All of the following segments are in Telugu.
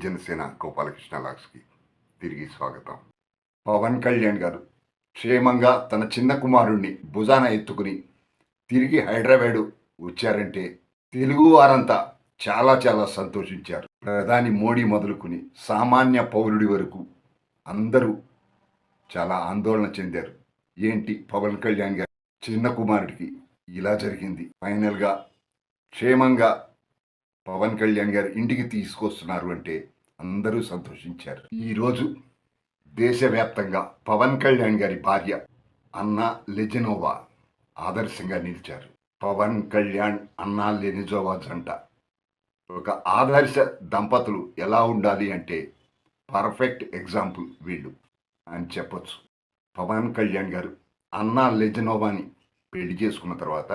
జనసేన గోపాలకృష్ణ లాగ్స్కి తిరిగి స్వాగతం. పవన్ కళ్యాణ్ గారు క్షేమంగా తన చిన్న కుమారుణ్ణి భుజాన ఎత్తుకుని తిరిగి హైదరాబాదు వచ్చారంటే తెలుగు వారంతా చాలా చాలా సంతోషించారు. ప్రధాని మోడీ మొదలుకుని సామాన్య పౌరుడి వరకు అందరూ చాలా ఆందోళన చెందారు. ఏంటి పవన్ కళ్యాణ్ గారు చిన్న కుమారుడికి ఇలా జరిగింది, ఫైనల్గా క్షేమంగా పవన్ కళ్యాణ్ గారు ఇంటికి తీసుకొస్తున్నారు అంటే అందరూ సంతోషించారు. ఈరోజు దేశవ్యాప్తంగా పవన్ కళ్యాణ్ గారి భార్య అన్నా లెజెనోవా ఆదర్శంగా నిలిచారు. పవన్ కళ్యాణ్ అన్నా లెనిజోవా జంట ఒక ఆదర్శ దంపతులు ఎలా ఉండాలి అంటే పర్ఫెక్ట్ ఎగ్జాంపుల్ వీళ్ళు అని చెప్పొచ్చు. పవన్ కళ్యాణ్ గారు అన్నా లెజెనోవాని పెళ్లి చేసుకున్న తర్వాత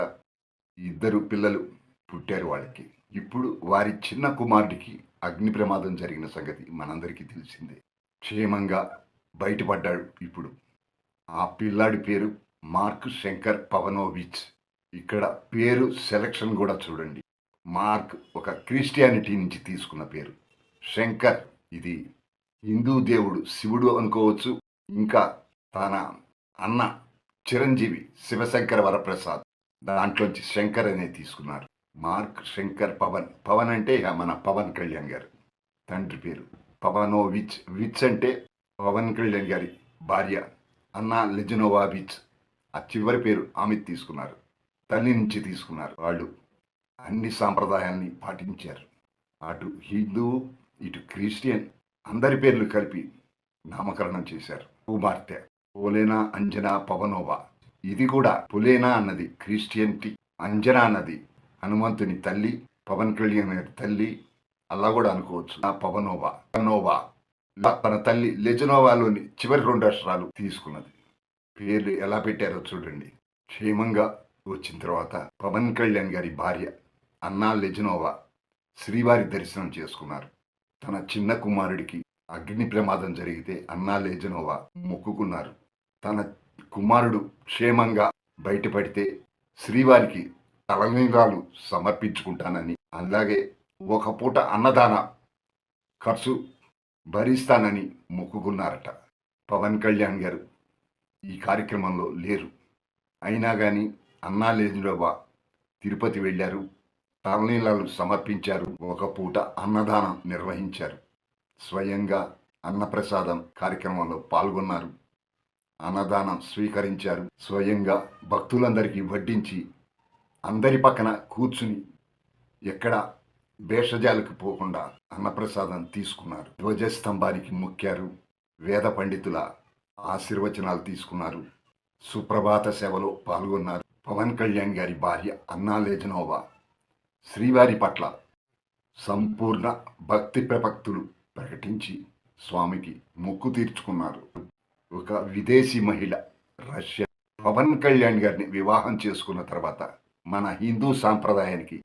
ఇద్దరు పిల్లలు పుట్టారు వాళ్ళకి. ఇప్పుడు వారి చిన్న కుమారుడికి అగ్ని ప్రమాదం జరిగిన సంగతి మనందరికీ తెలిసిందే. క్షేమంగా బయటపడ్డాడు. ఇప్పుడు ఆ పిల్లాడి పేరు మార్క్ శంకర్ పవనోవిచ్. ఇక్కడ పేరు సెలక్షన్ కూడా చూడండి. మార్క్ ఒక క్రిస్టియానిటీ నుంచి తీసుకున్న పేరు. శంకర్ ఇది హిందూ దేవుడు శివుడు అనుకోవచ్చు. ఇంకా తన అన్న చిరంజీవి శివశంకర వరప్రసాద్ దాంట్లోంచి శంకర్ అనే తీసుకున్నారు. మార్క్ శంకర్ పవన్. పవన్ అంటే మన పవన్ కళ్యాణ్ గారు తండ్రి పేరు. పవనోవిచ్. విచ్ అంటే పవన్ కళ్యాణ్ గారి భార్య అన్నా లెజెనోవావిచ్. ఆ చివరి పేరు ఆమె తీసుకున్నారు, తల్లి నుంచి తీసుకున్నారు. వాళ్ళు అన్ని సాంప్రదాయాల్ని పాటించారు. అటు హిందూ ఇటు క్రిస్టియన్ అందరి పేర్లు కలిపి నామకరణం చేశారు. కుమార్తె పోలేనా అంజనా పవనోవా. ఇది కూడా పులేనా అన్నది క్రిస్టియన్టీ, అంజనా అన్నది హనుమంతుని తల్లి, పవన్ కళ్యాణ్ గారి తల్లి అలా కూడా అనుకోవచ్చు. పవనోవా తన తల్లి లెజెనోవాలోని చివరి 2 అక్షరాలు తీసుకున్నది. పేర్లు ఎలా పెట్టారో చూడండి. క్షేమంగా వచ్చిన తర్వాత పవన్ కళ్యాణ్ గారి భార్య అన్నా లెజెనోవా శ్రీవారి దర్శనం చేసుకున్నారు. తన చిన్న కుమారుడికి అగ్ని ప్రమాదం జరిగితే అన్నా లెజెనోవా మొక్కుకున్నారు. తన కుమారుడు క్షేమంగా బయటపడితే శ్రీవారికి తలనీలాలు సమర్పించుకుంటానని, అలాగే ఒక పూట అన్నదాన ఖర్చు భరిస్తానని మొక్కుకున్నారట. పవన్ కళ్యాణ్ గారు ఈ కార్యక్రమంలో లేరు. అయినా కానీ అన్నా లెజెనోవా తిరుపతి వెళ్ళారు, తలనీలాలు సమర్పించారు, ఒక పూట అన్నదానం నిర్వహించారు. స్వయంగా అన్నప్రసాదం కార్యక్రమంలో పాల్గొన్నారు, అన్నదానం స్వీకరించారు. స్వయంగా భక్తులందరికీ వడ్డించి అందరి పక్కన కూర్చుని ఎక్కడ భేషజాలకు పోకుండా అన్నప్రసాదం తీసుకున్నారు. ధ్వజస్తంభానికి మొక్కారు, వేద పండితుల ఆశీర్వచనాలు తీసుకున్నారు, సుప్రభాత సేవలో పాల్గొన్నారు. పవన్ కళ్యాణ్ గారి భార్య అన్నా లెజెనోవా శ్రీవారి పట్ల సంపూర్ణ భక్తి ప్రపక్తులు ప్రకటించి స్వామికి మొక్కు తీర్చుకున్నారు. ఒక విదేశీ మహిళ రష్యా పవన్ కళ్యాణ్ గారిని వివాహం చేసుకున్న తర్వాత మన హిందూ సాంప్రదాయానికి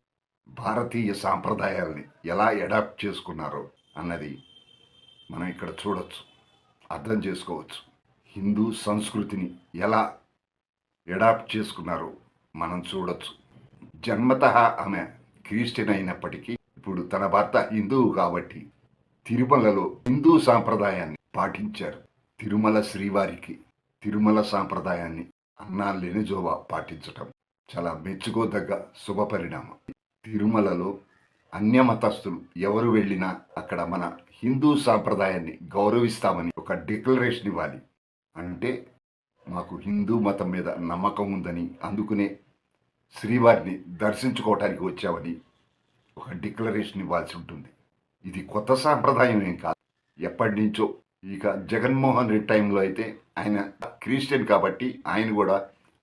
భారతీయ సాంప్రదాయాల్ని ఎలా అడాప్ట్ చేసుకున్నారో అన్నది మనం ఇక్కడ చూడొచ్చు, అర్థం చేసుకోవచ్చు. హిందూ సంస్కృతిని ఎలా అడాప్ట్ చేసుకున్నారో మనం చూడొచ్చు. జన్మతః ఆమె క్రిస్టియన్ అయినప్పటికీ ఇప్పుడు తన భర్త హిందువు కాబట్టి తిరుమలలో హిందూ సాంప్రదాయాన్ని పాటించారు. తిరుమల శ్రీవారికి తిరుమల సాంప్రదాయాన్ని అన్నా లెనిజోవా పాటించటం చాలా మెచ్చుకోదగ్గ శుభపరిణామం. తిరుమలలో అన్యమతస్థులు ఎవరు వెళ్ళినా అక్కడ మన హిందూ సాంప్రదాయాన్ని గౌరవిస్తామని ఒక డిక్లరేషన్ ఇవ్వాలి. అంటే మాకు హిందూ మతం మీద నమ్మకం ఉందని, అందుకునే శ్రీవారిని దర్శించుకోవటానికి వచ్చామని ఒక డిక్లరేషన్ ఇవ్వాల్సి ఉంటుంది. ఇది కొత్త సాంప్రదాయం ఏం కాదు, ఎప్పటి నుంచో. ఇక జగన్మోహన్ రెడ్డి టైంలో అయితే ఆయన క్రిస్టియన్ కాబట్టి ఆయన కూడా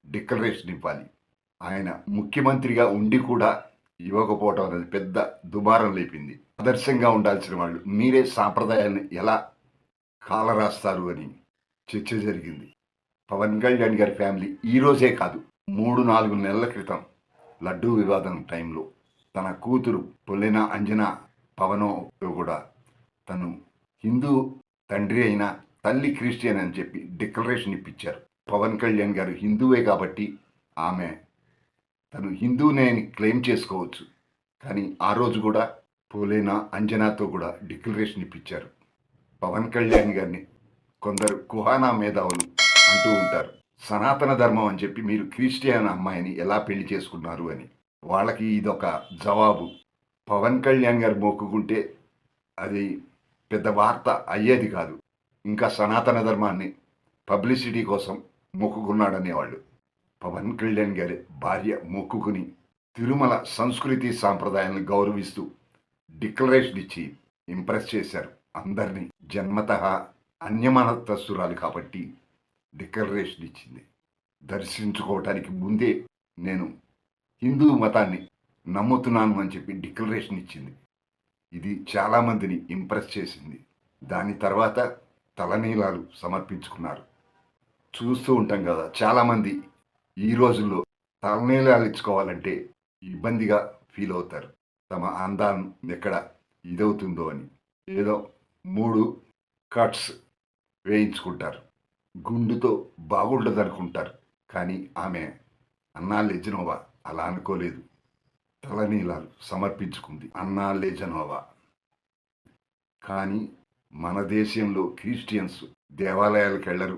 డిక్లరేషన్ ఇవ్వాలి. ఆయన ముఖ్యమంత్రిగా ఉండి కూడా ఇవ్వకపోవటం అనేది పెద్ద దుమారం లేపింది. ఆదర్శంగా ఉండాల్సిన వాళ్ళు మీరే సాంప్రదాయాన్ని ఎలా కాలరాస్తారు అని చర్చ జరిగింది. పవన్ కళ్యాణ్ గారి ఫ్యామిలీ ఈరోజే కాదు, 3-4 నెలల క్రితం లడ్డూ వివాదం టైంలో తన కూతురు పొల్లెనా అంజనా పవనో కూడా తను హిందూ తండ్రి అయినా తల్లి క్రిస్టియన్ అని చెప్పి డిక్లరేషన్ ఇప్పించారు. పవన్ కళ్యాణ్ గారు హిందువే కాబట్టి ఆమె తను హిందూనే అని క్లెయిమ్ చేసుకోవచ్చు. కానీ ఆ రోజు కూడా పోలేనా అంజనాతో కూడా డిక్లరేషన్ ఇప్పించారు. పవన్ కళ్యాణ్ గారిని కొందరు కుహానా మేధావులు అంటూ ఉంటారు, సనాతన ధర్మం అని చెప్పి మీరు క్రిస్టియన్ అమ్మాయిని ఎలా పెళ్లి చేసుకున్నారు అని. వాళ్ళకి ఇదొక జవాబు. పవన్ కళ్యాణ్ గారు మొక్కుకుంటే అది పెద్ద వార్త అయ్యేది కాదు. ఇంకా సనాతన ధర్మాన్ని పబ్లిసిటీ కోసం మొక్కుకున్నాడనేవాళ్ళు. పవన్ కళ్యాణ్ గారి భార్య మొక్కుకుని తిరుమల సంస్కృతి సాంప్రదాయాలను గౌరవిస్తూ డిక్లరేషన్ ఇచ్చి ఇంప్రెస్ చేశారు అందరినీ. జన్మతః అన్యమనస్తస్తురాలు కాబట్టి డిక్లరేషన్ ఇచ్చింది. దర్శించుకోవటానికి ముందే నేను హిందూ మతాన్ని నమ్ముతున్నాను అని చెప్పి డిక్లరేషన్ ఇచ్చింది. ఇది చాలామందిని ఇంప్రెస్ చేసింది. దాని తర్వాత తలనీలాలు సమర్పించుకున్నారు. చూస్తూ ఉంటాం కదా, చాలామంది ఈ రోజుల్లో తలనీలాలు ఇచ్చుకోవాలంటే ఇబ్బందిగా ఫీల్ అవుతారు. తమ అందాన్ని ఎక్కడ ఇదవుతుందో అని ఏదో 3 కట్స్ వేయించుకుంటారు. గుండుతో బాగుండదు అనుకుంటారు. కానీ ఆమె అన్నా లెజినోవా అలా అనుకోలేదు. తలనీలాలు సమర్పించుకుంది అన్నా లెజినోవా. కానీ మన దేశంలో క్రిస్టియన్స్ దేవాలయాలకు వెళ్ళరు,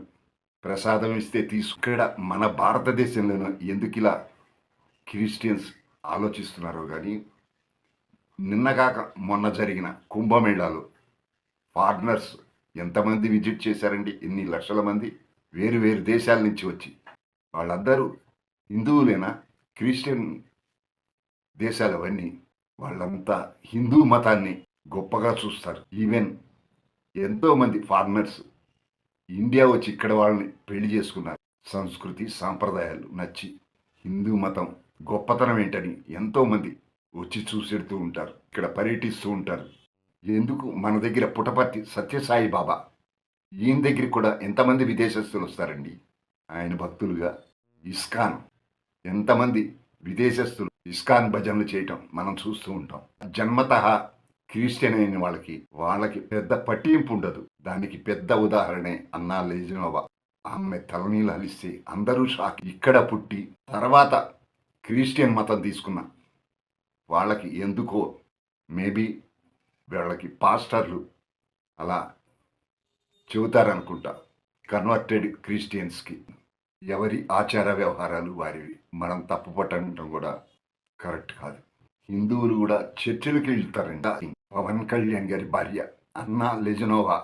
ప్రసాదం ఇస్తే ఇక్కడ మన భారతదేశంలోనూ ఎందుకు ఇలా క్రిస్టియన్స్ ఆలోచిస్తున్నారో కానీ, నిన్నగాక మొన్న జరిగిన కుంభమేళాలో ఫారినర్స్ ఎంతమంది విజిట్ చేశారండి? ఎన్ని లక్షల మంది వేరు వేరు దేశాల నుంచి వచ్చి. వాళ్ళందరూ హిందువులేనా? క్రిస్టియన్ దేశాలు అవన్నీ. వాళ్ళంతా హిందూ మతాన్ని గొప్పగా చూస్తారు. ఈవెన్ ఎంతోమంది ఫారినర్స్ ఇండియా వచ్చి ఇక్కడ వాళ్ళని పెళ్లి చేసుకున్నారు. సంస్కృతి సాంప్రదాయాలు నచ్చి హిందూ మతం గొప్పతనం ఏంటని ఎంతోమంది వచ్చి చూసెడుతూ ఉంటారు, ఇక్కడ పర్యటిస్తూ ఉంటారు. ఎందుకు మన దగ్గర పుటపర్తి సత్యసాయి బాబా, ఈయన దగ్గరికి కూడా ఎంతమంది విదేశస్తులు వస్తారండి ఆయన భక్తులుగా. ఇస్కాన్, ఎంతమంది విదేశస్తులు ఇస్కాన్ భజనలు చేయటం మనం చూస్తూ ఉంటాం. జన్మతః క్రిస్టియన్ అయిన వాళ్ళకి పెద్ద పట్టింపు ఉండదు. దానికి పెద్ద ఉదాహరణే అన్నా లెజినోవా. ఆమె తలనీళ్ళు హలిస్తే అందరూ షాక్. ఇక్కడ పుట్టి తర్వాత క్రిస్టియన్ మతం తీసుకున్న వాళ్ళకి ఎందుకో మేబీ వీళ్ళకి పాస్టర్లు అలా చెబుతారనుకుంటా, కన్వర్టెడ్ క్రిస్టియన్స్కి. ఎవరి ఆచార వ్యవహారాలు వారివి, మనం తప్పు పట్టడం కూడా కరెక్ట్ కాదు. హిందువులు కూడా చర్చిలకు వెళ్తారంట. పవన్ కళ్యాణ్ గారి భార్య అన్నా లెజినోవా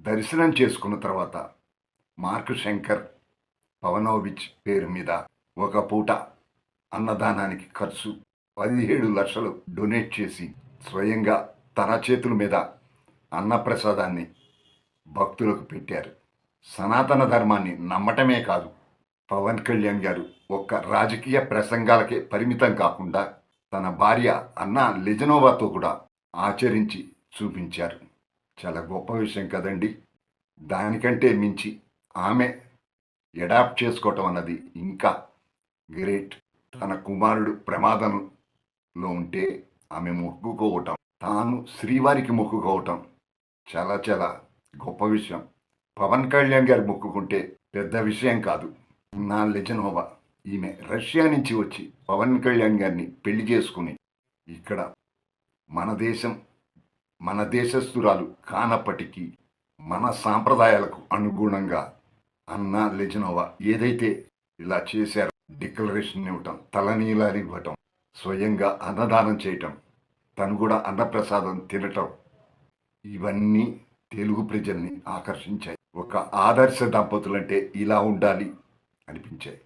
దర్శనం చేసుకున్న తర్వాత మార్క్ శంకర్ పవనోవిచ్ పేరు మీద ఒక పూట అన్నదానానికి ఖర్చు 17 లక్షలు డొనేట్ చేసి స్వయంగా తన చేతుల మీద అన్నప్రసాదాన్ని భక్తులకు పెట్టారు. సనాతన ధర్మాన్ని నమ్మటమే కాదు, పవన్ కళ్యాణ్ గారు ఒక్క రాజకీయ ప్రసంగాలకే పరిమితం కాకుండా తన భార్య అన్నా లెజినోవాతో కూడా ఆచరించి చూపించారు. చాలా గొప్ప విషయం కదండి. దానికంటే మించి ఆమె అడాప్ట్ చేసుకోవటం అన్నది ఇంకా గ్రేట్. తన కుమారుడు ప్రమాదంలో ఉంటే ఆమె మొక్కుకోవటం, తాను శ్రీవారికి మొక్కుకోవటం చాలా చాలా గొప్ప విషయం. పవన్ కళ్యాణ్ గారు మొక్కుకుంటే పెద్ద విషయం కాదు. అన్నా లెజినోవా ఈమె రష్యా నుంచి వచ్చి పవన్ కళ్యాణ్ గారిని పెళ్లి చేసుకుని ఇక్కడ మన దేశస్తురాలు కానప్పటికీ మన సాంప్రదాయాలకు అనుగుణంగా అన్నా లెజినోవా ఏదైతే ఇలా చేశారో, డిక్లరేషన్ ఇవ్వటం, తలనీలాలు ఇవ్వటం, స్వయంగా అన్నదానం చేయటం, తను కూడా అన్నప్రసాదం తినటం, ఇవన్నీ తెలుగు ప్రజల్ని ఆకర్షించాయి. ఒక ఆదర్శ దంపతులంటే ఇలా ఉండాలి అనిపించాయి.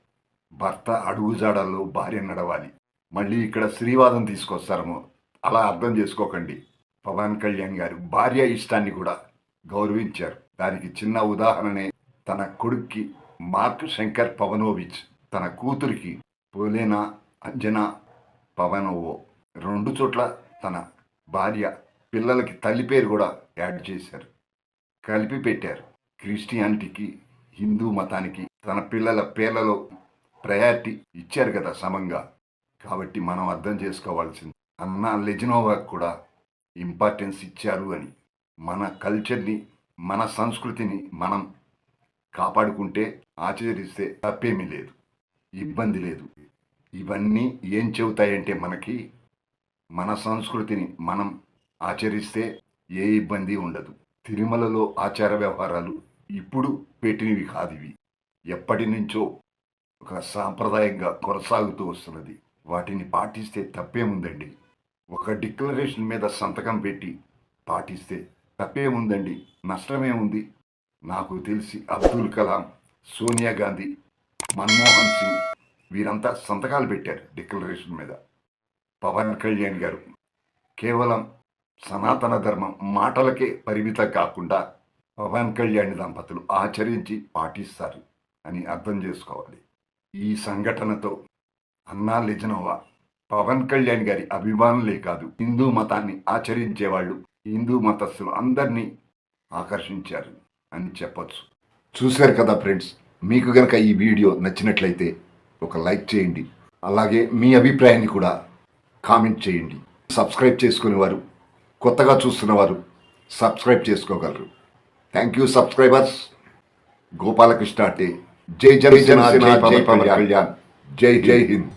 భర్త అడుగుజాడల్లో భార్య నడవాలి. మళ్ళీ ఇక్కడ స్త్రీవాదం తీసుకొస్తారేమో, అలా అర్థం చేసుకోకండి. పవన్ కళ్యాణ్ గారు భార్య ఇష్టాన్ని కూడా గౌరవించారు. దానికి చిన్న ఉదాహరణే తన కొడుక్కి మార్క్ శంకర్ పవనోవిచ్, తన కూతురికి పోలేనా అంజనా పవనోవో, 2 చోట్ల తన భార్య పిల్లలకి తల్లి పేరు కూడా యాడ్ చేశారు, కలిపి పెట్టారు. క్రిస్టియానిటీకి హిందూ మతానికి తన పిల్లల పేర్లలో ప్రయారిటీ ఇచ్చారు కదా సమంగా. కాబట్టి మనం అర్థం చేసుకోవాల్సింది అన్నా లెజినోవా కూడా ఇంపార్టెన్స్ ఇచ్చారు అని. మన కల్చర్ని, మన సంస్కృతిని మనం కాపాడుకుంటే, ఆచరిస్తే తప్పేమీ లేదు, ఇబ్బంది లేదు. ఇవన్నీ ఏం చెబుతాయంటే మనకి మన సంస్కృతిని మనం ఆచరిస్తే ఏ ఇబ్బంది ఉండదు. తిరుమలలో ఆచార వ్యవహారాలు ఇప్పుడు పెట్టినవి కాదు ఇవి. ఎప్పటి నుంచో ఒక సాంప్రదాయంగా కొనసాగుతూ వస్తున్నది. వాటిని పాటిస్తే తప్పేముందండి? ఒక డిక్లరేషన్ మీద సంతకం పెట్టి పాటిస్తే తప్పేముందండి? నష్టమేముంది? నాకు తెలిసి అబ్దుల్ కలాం, సోనియా గాంధీ, మన్మోహన్ సింగ్ వీరంతా సంతకాలు పెట్టారు డిక్లరేషన్ మీద. పవన్ కళ్యాణ్ గారు కేవలం సనాతన ధర్మం మాటలకే పరిమితం కాకుండా పవన్ కళ్యాణ్ దంపతులు ఆచరించి పాటిస్తారు అని అర్థం చేసుకోవాలి. ఈ సంఘటనతో అన్నా లెజనోవా పవన్ కళ్యాణ్ గారి అభిమానులే కాదు, హిందూ మతాన్ని ఆచరించేవాళ్ళు, హిందూ మతస్థులు అందరినీ ఆకర్షించారు అని చెప్పొచ్చు. చూశారు కదా ఫ్రెండ్స్, మీకు గనక ఈ వీడియో నచ్చినట్లయితే ఒక లైక్ చేయండి. అలాగే మీ అభిప్రాయాన్ని కూడా కామెంట్ చేయండి. సబ్స్క్రైబ్ చేసుకునేవారు, కొత్తగా చూస్తున్నవారు సబ్స్క్రైబ్ చేసుకోగలరు. Thank you subscribers. గోపాలకృష్ణ అంటే జై జనసేన, జై పవన్ కళ్యాణ్, జై హింద్.